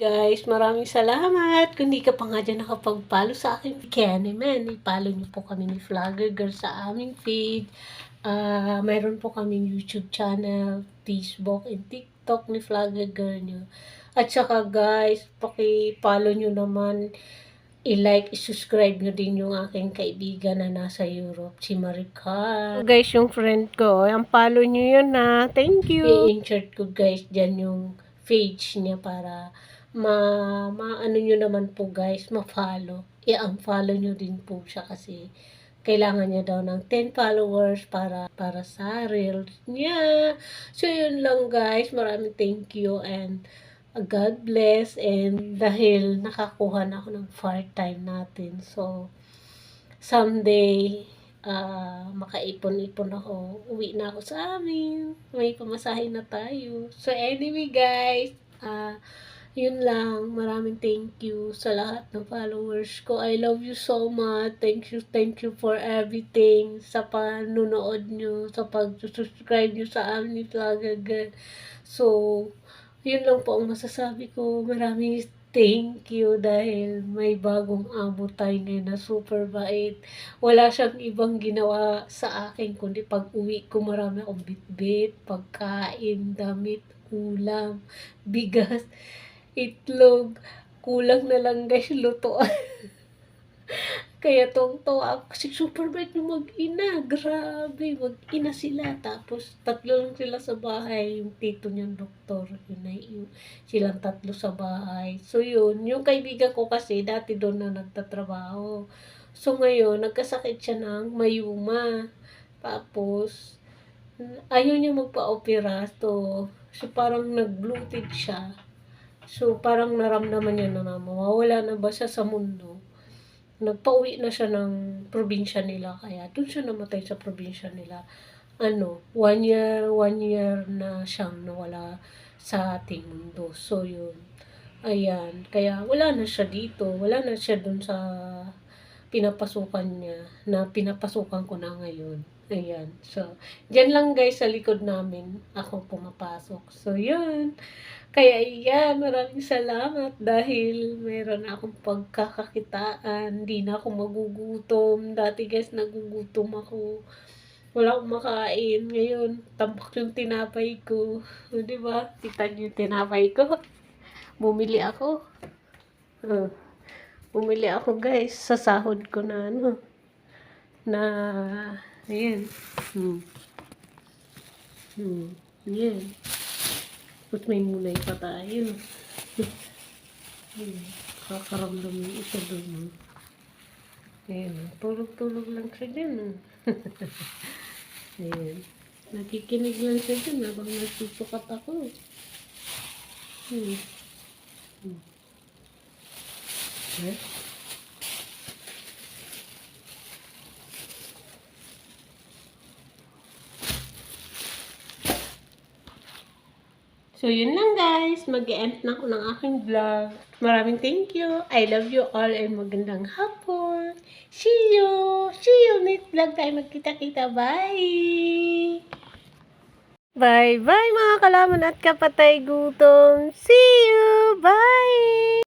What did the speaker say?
Guys, maraming salamat. Kung di ka pa nga dyan nakapag-follow sa akin, Keneman, i-follow niyo po kami ni Vlogger Girl sa aming feed. Mayroon po kaming YouTube channel, Facebook, and TikTok ni Vlogger Girl niyo. At saka guys, paki-follow niyo naman, i-like, i-subscribe nyo din yung aking kaibigan na nasa Europe, si Maricar. Guys, yung friend ko, ang follow nyo yun na. Thank you. I-insert ko guys dyan yung page niya para ano nyo naman po guys, ma-follow. I-unfollow nyo din po siya kasi kailangan niya daw ng 10 followers para sa reels niya. So, yun lang guys. Maraming thank you and God bless. And dahil nakakuha na ako ng part-time natin. So, someday, makaipon-ipon ako. Uwi na ako sa amin. May pamasahe na tayo. So, anyway guys, yun lang. Maraming thank you sa lahat ng followers ko. I love you so much. Thank you for everything. Sa panunood nyo, sa pag-subscribe nyo sa amin ni Vlogger Girl. So, yun lang po ang masasabi ko. Maraming thank you dahil may bagong amo tayo ngayon na super bait. Wala siyang ibang ginawa sa akin kundi pag-uwi ko marami akong bitbit, pagkain, damit, ulam, bigas, itlog. Kulang na lang guys, lutoan. Kaya tuwang-tuwa ako kasi super bait yung mag-ina. Grabe, mag-ina sila. Tapos, tatlo lang sila sa bahay. Yung tito niyang doktor. Yun na yun. Silang tatlo sa bahay. So, yun. Yung kaibigan ko kasi, dati doon na nagtatrabaho. So, ngayon, nagkasakit siya ng mayuma. Tapos, ayaw niya magpa-opera. So, parang nag-bloated siya. So, parang naramdaman niya na mawawala na ba siya sa mundo. Nagpauwi na siya ng probinsya nila, kaya doon siya namatay sa probinsya nila. 1 year na siyang nawala sa ating mundo. So, yun. Ayan. Kaya, wala na siya dito. Wala na siya doon sa pinapasukan niya, na pinapasukan ko na ngayon. Ayan. So, dyan lang guys sa likod namin, ako pumapasok. So, yun. Kaya yan, maraming salamat dahil meron akong pagkakakitaan. Hindi na ako magugutom. Dati guys, nagugutom ako. Wala akong makain. Ngayon, tambak yung tinapay ko. O, diba? Kita niyo yung tinapay ko. Bumili ako. Bumili ako guys sa sahod ko na ayan. Ayan. Tapos may mulay pa tayo. Kakaramdam yung isa doon. Ayan. Tulog-tulog lang siya dyan. Ayan. Nakikinig lang siya dyan habang nagsusukat ako. So, yun lang guys. Mag-e-end na ako ng aking vlog. Maraming thank you. I love you all and magandang hapon. See you! See you next vlog tayo magkita-kita. Bye! Bye-bye mga kalaman at kapatay gutom. See you! Bye!